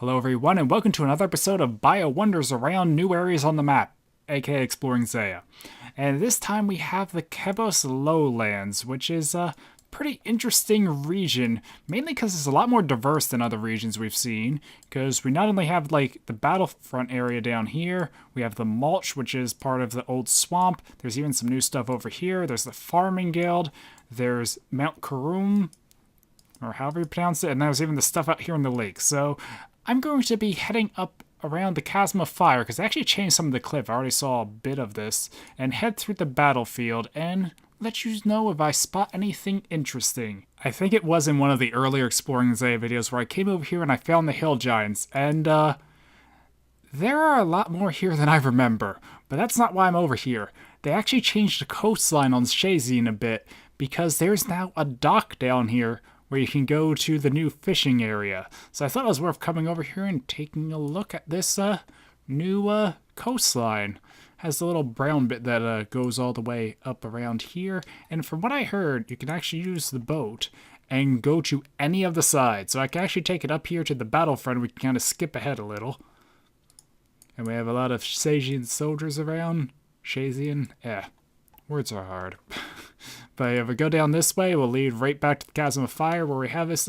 Hello everyone and welcome to another episode of Bio Wonders Around New Areas on the Map, aka Exploring Zeah. And this time we have the Kebos Lowlands, which is a pretty interesting region, mainly because it's a lot more diverse than other regions we've seen, because we not only have like the battlefront area down here, we have the mulch, which is part of the old swamp, there's even some new stuff over here, there's the farming guild, there's Mount Karum, or however you pronounce it, and there's even the stuff out here in the lake. So I'm going to be heading up around the Chasm of Fire, because I actually changed some of the cliff, I already saw a bit of this, and head through the battlefield and let you know if I spot anything interesting. I think it was in one of the earlier Exploring Zeah videos where I came over here and I found the hill giants, and there are a lot more here than I remember, but that's not why I'm over here. They actually changed the coastline on Shazian a bit, because there's now a dock down here where you can go to the new fishing area. So I thought it was worth coming over here and taking a look at this new coastline. Has the little brown bit that goes all the way up around here. And from what I heard, you can actually use the boat and go to any of the sides. So I can actually take it up here to the battlefront. We can kind of skip ahead a little. And we have a lot of Shazian soldiers around. Shazian? Yeah. Words are hard. But if we go down this way, we'll lead right back to the Chasm of Fire, where we have this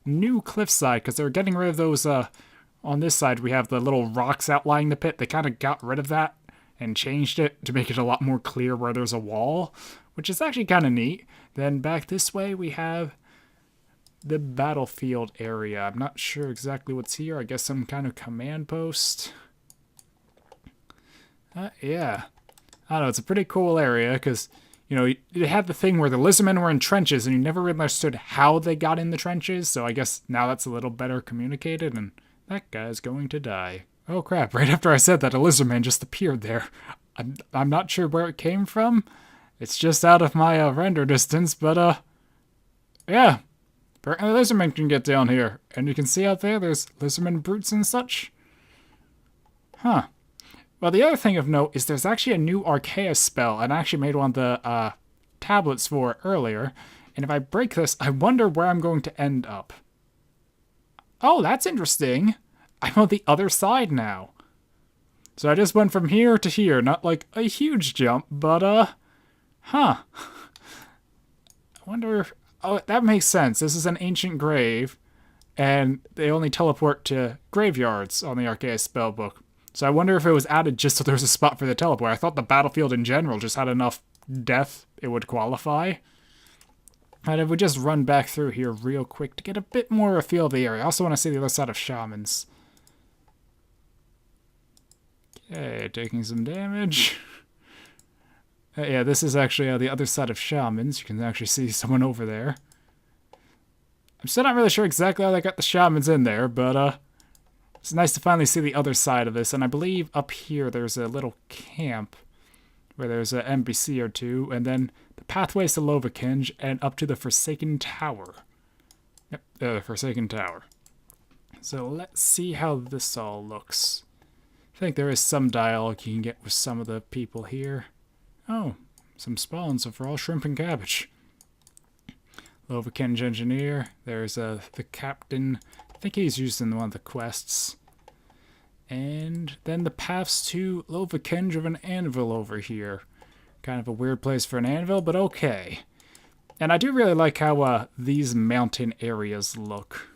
new cliffside, because they're getting rid of those, on this side we have the little rocks outlining the pit. They kind of got rid of that and changed it to make it a lot more clear where there's a wall, which is actually kind of neat. Then back this way we have the battlefield area. I'm not sure exactly what's here. I guess some kind of command post. Yeah. I don't know, it's a pretty cool area, because you know, you had the thing where the lizardmen were in trenches, and you never really understood how they got in the trenches, so I guess now that's a little better communicated, and that guy's going to die. Oh crap, right after I said that, a lizardman just appeared there. I'm not sure where it came from. It's just out of my render distance, but yeah. Apparently lizardmen can get down here, and you can see out there, there's lizardmen brutes and such. Huh. Well, the other thing of note is there's actually a new Archaea spell, and I actually made one of the tablets for it earlier. And if I break this, I wonder where I'm going to end up. Oh, that's interesting. I'm on the other side now. So I just went from here to here, not like a huge jump, but huh. I wonder, oh, that makes sense. This is an ancient grave, and they only teleport to graveyards on the Archaea spellbook. So I wonder if it was added just so there was a spot for the teleport. I thought the battlefield in general just had enough death it would qualify. And if we just run back through here real quick to get a bit more of a feel of the area. I also want to see the other side of Shamans. Okay, taking some damage. Yeah, this is actually the other side of Shamans. You can actually see someone over there. I'm still not really sure exactly how they got the Shamans in there, but it's nice to finally see the other side of this, and I believe up here there's a little camp where there's an NPC or two, and then the pathways to Lovakinj and up to the Forsaken Tower. Yep, the Forsaken Tower. So let's see how this all looks. I think there is some dialogue you can get with some of the people here. Oh, some spawns of raw shrimp and cabbage. Lovakinj engineer. There's the captain. I think he's used in one of the quests. And then the paths to Lovakinj of an anvil over here. Kind of a weird place for an anvil, but okay. And I do really like how these mountain areas look.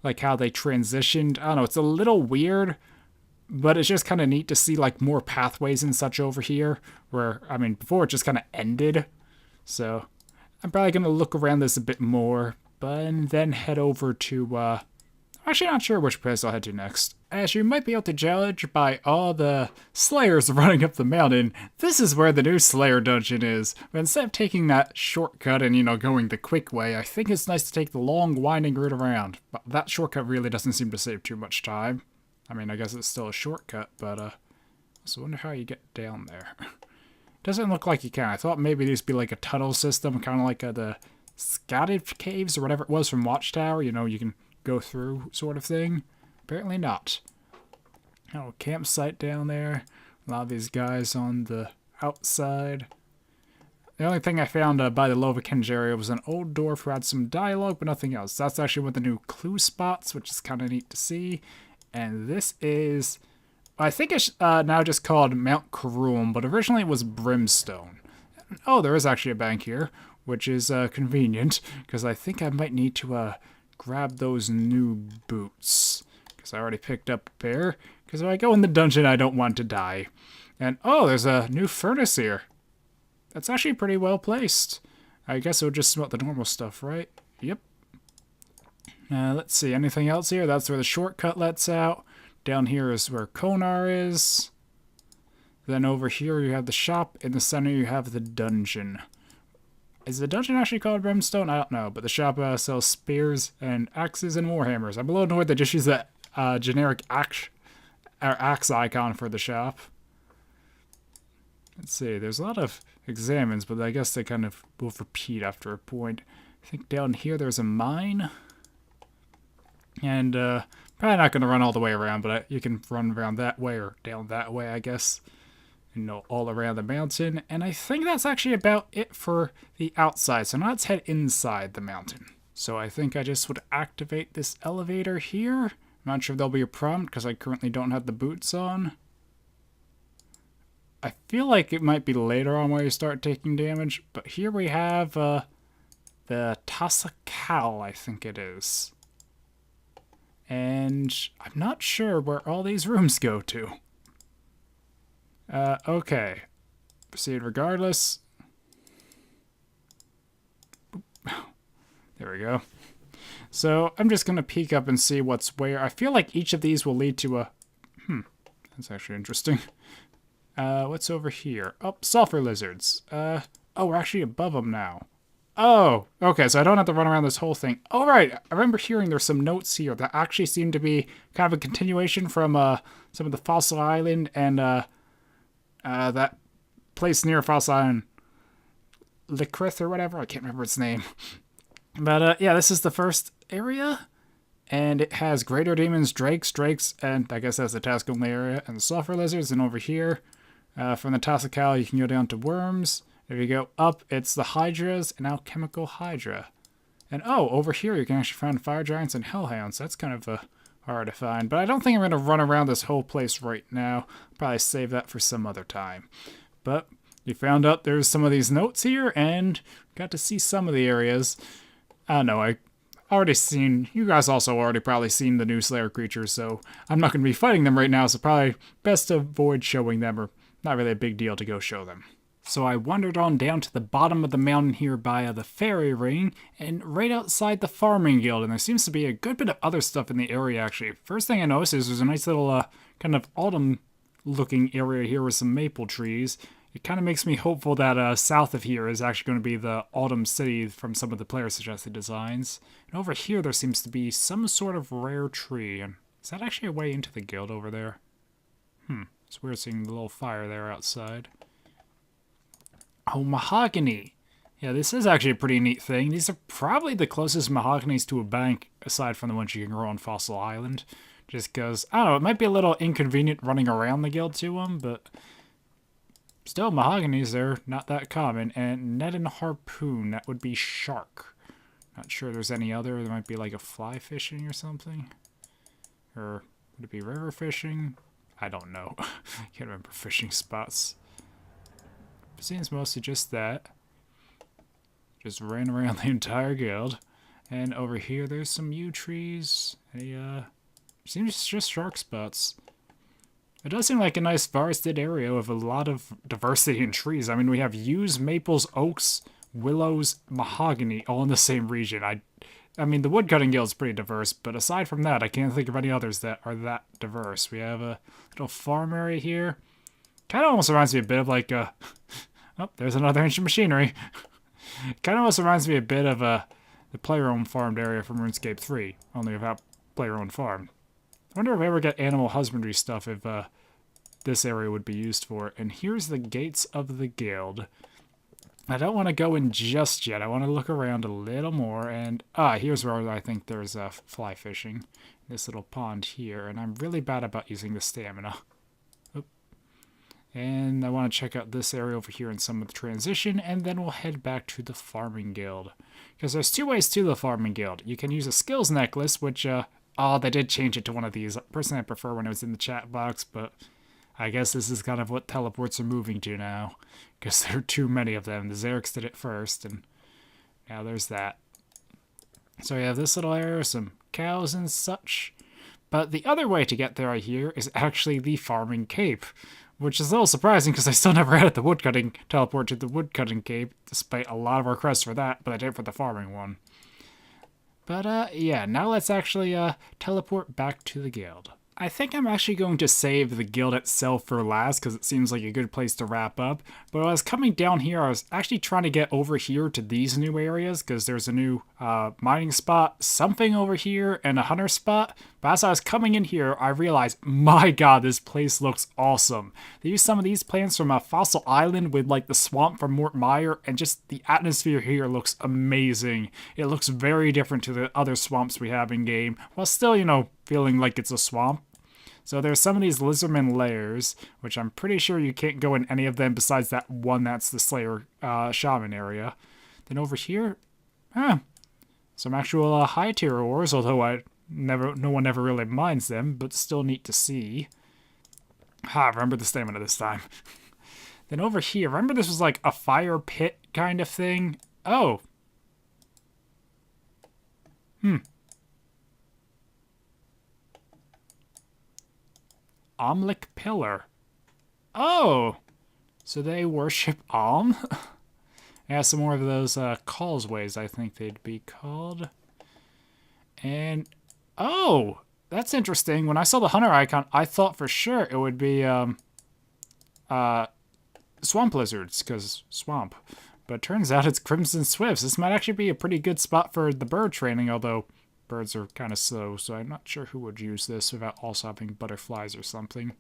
Like how they transitioned. I don't know, it's a little weird, but it's just kind of neat to see like more pathways and such over here. Where, I mean, before it just kind of ended. So I'm probably going to look around this a bit more. But then head over to, I'm actually not sure which place I'll head to next. As you might be able to judge by all the slayers running up the mountain, this is where the new slayer dungeon is. But instead of taking that shortcut and, you know, going the quick way, I think it's nice to take the long, winding route around. But that shortcut really doesn't seem to save too much time. I mean, I guess it's still a shortcut, but, I also wonder how you get down there. Doesn't look like you can. I thought maybe there'd be like a tunnel system, kind of like the Scattered Caves or whatever it was from Watchtower, you know, you can go through sort of thing. Apparently not. Oh, campsite down there. A lot of these guys on the outside. The only thing I found by the Lovikenge area was an old dwarf who had some dialogue, but nothing else. That's actually one of the new clue spots, which is kind of neat to see. And this is, I think it's now just called Mount Karoom, but originally it was Brimstone. Oh, there is actually a bank here, which is convenient, because I think I might need to grab those new boots. Because I already picked up a pair, because if I go in the dungeon, I don't want to die. And, oh, there's a new furnace here. That's actually pretty well placed. I guess it would just smelt the normal stuff, right? Yep. Let's see, anything else here? That's where the shortcut lets out. Down here is where Konar is. Then over here you have the shop. In the center you have the dungeon. Is the dungeon actually called Brimstone? I don't know, but the shop sells spears and axes and warhammers. I'm a little annoyed they just use that generic axe icon for the shop. Let's see, there's a lot of examines, but I guess they kind of will repeat after a point. I think down here there's a mine. And probably not going to run all the way around, but you can run around that way or down that way, I guess. You know, all around the mountain. And I think that's actually about it for the outside. So now let's head inside the mountain. So I think I just would activate this elevator here. I'm not sure if there'll be a prompt because I currently don't have the boots on. I feel like it might be later on where you start taking damage, but here we have the Tasakal, I think it is. And I'm not sure where all these rooms go to. Okay. Proceed regardless. There we go. So I'm just going to peek up and see what's where. I feel like each of these will lead to a... that's actually interesting. What's over here? Oh, sulfur lizards. Oh, we're actually above them now. Oh, okay, so I don't have to run around this whole thing. Oh, right, I remember hearing there's some notes here that actually seem to be kind of a continuation from some of the Fossil Island and that place near Fossil Island, Licrith or whatever. I can't remember its name. But yeah, this is the first area, and it has greater demons, drakes, and I guess that's the task only area, and the sulfur lizards. And over here, from the Tasakal, you can go down to worms. If you go up, it's the hydras and alchemical hydra. And oh, over here you can actually find fire giants and hellhounds. That's kind of hard to find, but I don't think I'm going to run around this whole place right now. I'll probably save that for some other time. But you found out there's some of these notes here and got to see some of the areas. I don't know, I already seen, you guys also already probably seen the new Slayer creatures, so I'm not going to be fighting them right now, so probably best to avoid showing them, or not really a big deal to go show them. So I wandered on down to the bottom of the mountain here by the fairy ring, and right outside the farming guild, and there seems to be a good bit of other stuff in the area actually. First thing I noticed is there's a nice little kind of autumn looking area here with some maple trees. It kind of makes me hopeful that south of here is actually going to be the autumn city from some of the player suggested designs. And over here there seems to be some sort of rare tree, and is that actually a way into the guild over there? It's weird seeing the little fire there outside. Oh, mahogany. Yeah, this is actually a pretty neat thing. These are probably the closest mahoganies to a bank, aside from the ones you can grow on Fossil Island. Just because, I don't know, it might be a little inconvenient running around the guild to them, but still, mahoganies, they're not that common. And net and harpoon, that would be shark. Not sure there's any other. There might be like a fly fishing or something. Or would it be river fishing? I don't know. Can't remember fishing spots. It seems mostly just that. Just ran around the entire guild. And over here there's some yew trees. Seems just shark spots. It does seem like a nice forested area with a lot of diversity in trees. I mean, we have yews, maples, oaks, willows, mahogany, all in the same region. I mean, the woodcutting guild is pretty diverse, but aside from that, I can't think of any others that are that diverse. We have a little farm area here. Kind of almost reminds me a bit of like a... Oh, there's another ancient machinery. Kind of almost reminds me a bit of the player-owned farmed area from RuneScape 3, only without player-owned farm. I wonder if we ever get animal husbandry stuff if this area would be used for. And here's the gates of the guild. I don't want to go in just yet. I want to look around a little more. And here's where I think there's fly fishing. This little pond here. And I'm really bad about using the stamina. Oop. And I want to check out this area over here in some of the transition, and then we'll head back to the Farming Guild. Because there's 2 ways to the Farming Guild. You can use a skills necklace, which, oh, they did change it to one of these. Personally, I prefer when it was in the chat box, but I guess this is kind of what teleports are moving to now. Because there are too many of them. The Xerix did it first, and now there's that. So we have this little area, some cows and such. But the other way to get there, I hear, is actually the Farming Cape. Which is a little surprising because I still never had the woodcutting teleport to the woodcutting cape, despite a lot of requests for that, but I did for the farming one. But yeah, now let's actually teleport back to the guild. I think I'm actually going to save the guild itself for last because it seems like a good place to wrap up. But when I was coming down here, I was actually trying to get over here to these new areas because there's a new mining spot, something over here, and a hunter spot. But as I was coming in here, I realized, my god, this place looks awesome. They used some of these plants from a Fossil Island with like the swamp from Mort Meyer, and just the atmosphere here looks amazing. It looks very different to the other swamps we have in game, while still, you know, feeling like it's a swamp. So there's some of these lizardman layers, which I'm pretty sure you can't go in any of them besides that one that's the Slayer Shaman area. Then over here, some actual high tier ores, although no one ever really minds them, but still neat to see. Remember the stamina this time. Then over here, remember this was like a fire pit kind of thing? Oh. Omlic Pillar. Oh! So they worship Om? Yeah, some more of those causeways, I think they'd be called. And, oh! That's interesting. When I saw the hunter icon, I thought for sure it would be swamp lizards, because swamp. But it turns out it's Crimson Swifts. This might actually be a pretty good spot for the bird training, although birds are kind of slow, so I'm not sure who would use this without also having butterflies or something.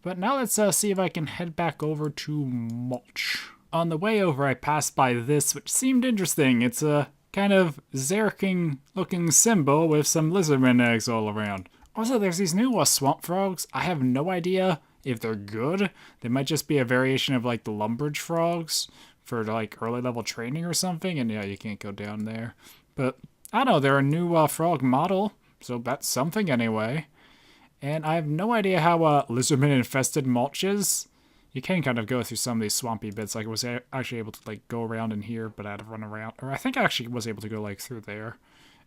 But now let's see if I can head back over to Mulch. On the way over, I passed by this, which seemed interesting. It's a kind of Xerking-looking symbol with some lizardman eggs all around. Also, there's these new swamp frogs. I have no idea if they're good. They might just be a variation of like the Lumbridge frogs for like early level training or something. And yeah, you can't go down there. But I don't know, they're a new frog model, so that's something anyway. And I have no idea how lizardman-infested Mulch is. You can kind of go through some of these swampy bits. Like I was actually able to like go around in here, but I had to run around. Or I think I actually was able to go like through there.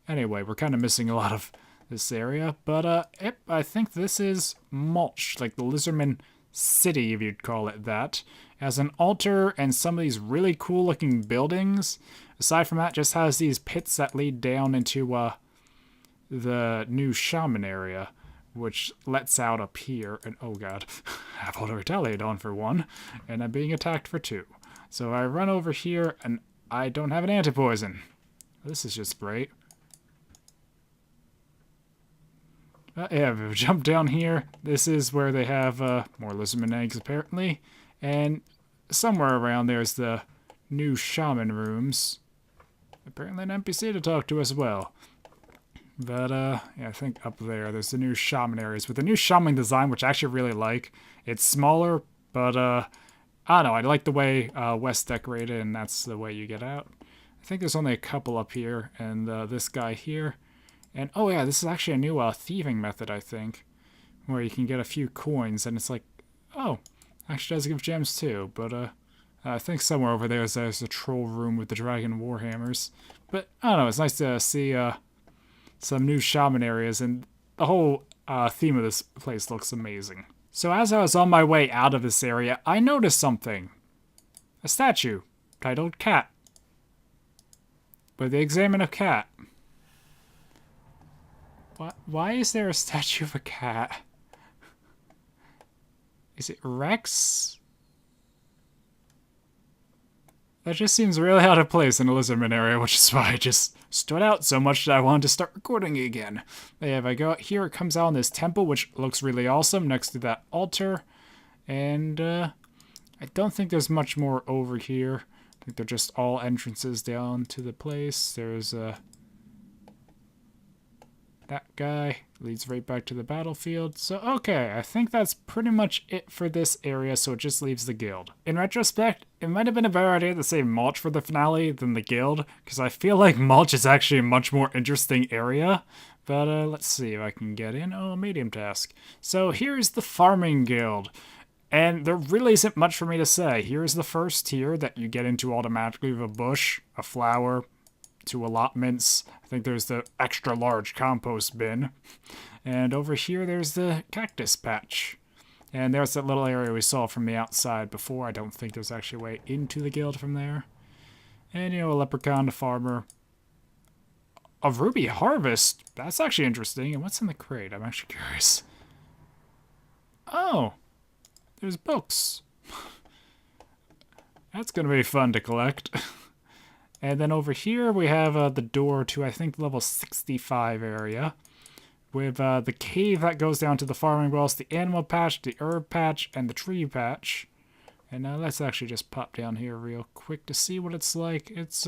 Anyway, we're kind of missing a lot of this area. But I think this is Mulch, like the lizardman city, if you'd call it that. Has an altar and some of these really cool looking buildings. Aside from that, just has these pits that lead down into the new shaman area, which lets out up here. And oh god, I have auto retaliate on for 1, and I'm being attacked for 2. So I run over here, and I don't have an anti-poison. This is just great. Yeah, if we jump down here, this is where they have more lizardman eggs, apparently. And somewhere around there's the new shaman rooms. Apparently an NPC to talk to as well. But, yeah, I think up there's the new shaman areas with the new shaman design, which I actually really like. It's smaller, but, I don't know, I like the way Wes decorated, and that's the way you get out. I think there's only a couple up here, and this guy here. And, oh yeah, this is actually a new thieving method, I think, where you can get a few coins, and it's like, oh, actually does give gems too, but, I think somewhere over there's a troll room with the dragon warhammers. But, I don't know, it's nice to see, some new shaman areas, and the whole theme of this place looks amazing. So as I was on my way out of this area, I noticed something. A statue titled Cat. With the examine of cat. Why is there a statue of a cat? Is it Rex? That just seems really out of place in a lizardman area, which is why I just stood out so much that I wanted to start recording again. But yeah, if I go out here, it comes out in this temple, which looks really awesome, next to that altar. And I don't think there's much more over here. I think they're just all entrances down to the place. There's That guy leads right back to the battlefield. So, okay, I think that's pretty much it for this area, so it just leaves the guild. In retrospect, it might have been a better idea to save Mulch for the finale than the guild, because I feel like Mulch is actually a much more interesting area. But let's see if I can get in. Oh, medium task. So here's the farming guild. And there really isn't much for me to say. Here's the first tier that you get into automatically with a bush, a flower, 2 allotments. I think there's the extra large compost bin. And over here there's the cactus patch. And there's that little area we saw from the outside before. I don't think there's actually a way into the guild from there. And, you know, a leprechaun, a farmer. A ruby harvest? That's actually interesting. And what's in the crate? I'm actually curious. Oh, there's books. That's going to be fun to collect. And then over here we have the door to, I think, level 65 area. With the cave that goes down to the farming wells, the animal patch, the herb patch, and the tree patch. And now let's actually just pop down here real quick to see what it's like. It's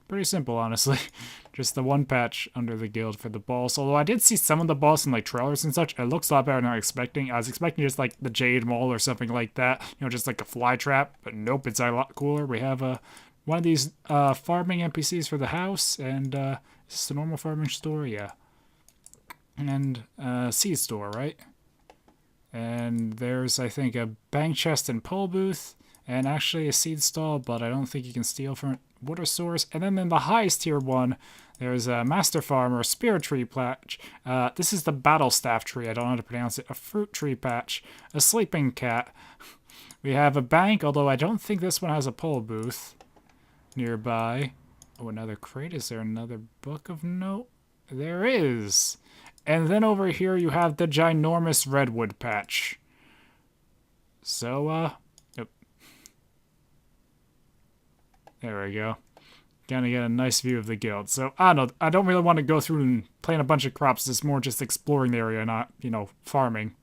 pretty simple, honestly. Just the one patch under the guild for the boss. Although I did see some of the boss in like trailers and such. It looks a lot better than I was expecting. I was expecting just like the Jade Mole or something like that. You know, just like a fly trap. But nope, it's a lot cooler. We have one of these farming NPCs for the house. And is this a normal farming store? Yeah. And seed store, right? And there's, I think, a bank chest and pole booth. And actually a seed stall, but I don't think you can steal from it. Water source. And then in the highest tier one, there's a master farmer, a spirit tree patch. This is the battle staff tree. I don't know how to pronounce it. A fruit tree patch. A sleeping cat. We have a bank, although I don't think this one has a pole booth nearby. Oh, another crate. Is there another book of note? There is. And then over here you have the ginormous redwood patch. So, there we go. Gonna get a nice view of the guild. So, I don't know. I don't really want to go through and plant a bunch of crops. It's more just exploring the area, not, you know, farming.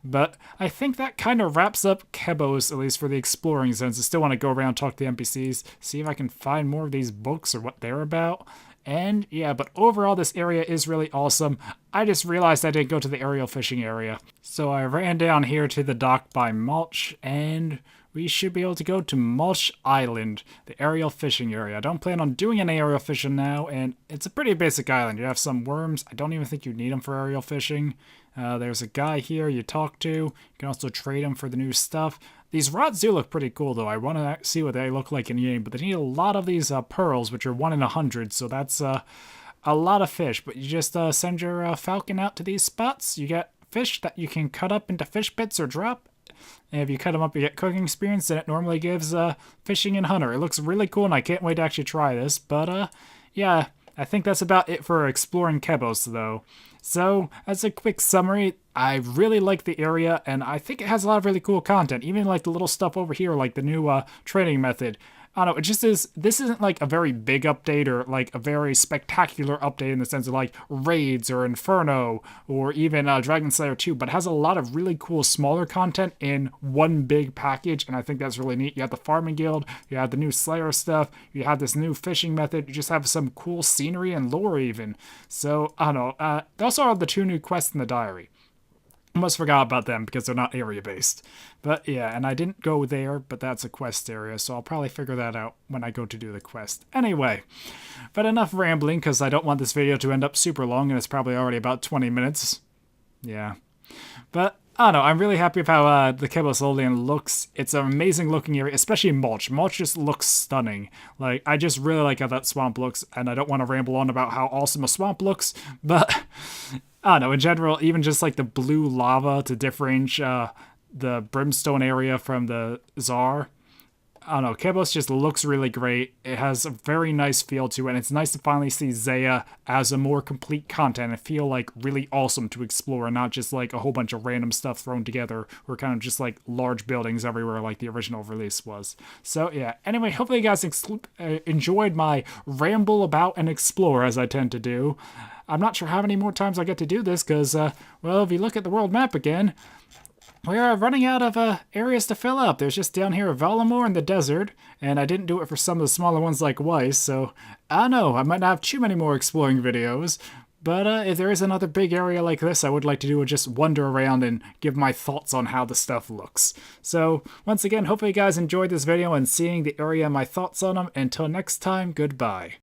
But I think that kind of wraps up Kebos, at least for the exploring sense. I still want to go around, talk to the NPCs, see if I can find more of these books or what they're about. And, yeah, but overall, this area is really awesome. I just realized I didn't go to the aerial fishing area. So I ran down here to the dock by Mulch, and we should be able to go to Mulch Island, the aerial fishing area. I don't plan on doing any aerial fishing now, and it's a pretty basic island. You have some worms. I don't even think you need them for aerial fishing. There's a guy here you talk to. You can also trade him for the new stuff. These rods do look pretty cool, though. I want to see what they look like in game, but they need a lot of these pearls, which are 1 in 100, so that's a lot of fish. But you just send your falcon out to these spots. You get fish that you can cut up into fish bits or drop. And if you cut them up, you get cooking experience, and it normally gives fishing and hunter. It looks really cool, and I can't wait to actually try this. But, yeah, I think that's about it for exploring Kebos, though. So, as a quick summary, I really like the area, and I think it has a lot of really cool content. Even like the little stuff over here, like the new training method. I don't know, it just is, this isn't like a very big update or like a very spectacular update in the sense of like raids or Inferno or even Dragon Slayer 2, but it has a lot of really cool smaller content in one big package, and I think that's really neat. You have the farming guild, you have the new Slayer stuff, you have this new fishing method, you just have some cool scenery and lore even. So, I don't know, they also have the 2 new quests in the diary. Almost forgot about them because they're not area-based. But yeah, and I didn't go there, but that's a quest area, so I'll probably figure that out when I go to do the quest. Anyway, but enough rambling because I don't want this video to end up super long, and it's probably already about 20 minutes. Yeah. But, I don't know, I'm really happy with how the Kebos Lowlands looks. It's an amazing looking area, especially Mulch. Mulch just looks stunning. Like, I just really like how that swamp looks, and I don't want to ramble on about how awesome a swamp looks, but I don't know, in general, even just like the blue lava to differentiate the brimstone area from the Czar. I don't know, Kebos just looks really great. It has a very nice feel to it, and it's nice to finally see Zeah as a more complete content and feel like really awesome to explore, and not just like a whole bunch of random stuff thrown together or kind of just like large buildings everywhere like the original release was. So yeah, anyway, hopefully you guys enjoyed my ramble about and explore as I tend to do. I'm not sure how many more times I get to do this because, well, if you look at the world map again, we're running out of areas to fill up. There's just down here Valamore in the desert, and I didn't do it for some of the smaller ones like Weiss, so I don't know, I might not have too many more exploring videos. But if there is another big area like this, I would like to do just wander around and give my thoughts on how the stuff looks. So, once again, hopefully you guys enjoyed this video and seeing the area and my thoughts on them. Until next time, goodbye.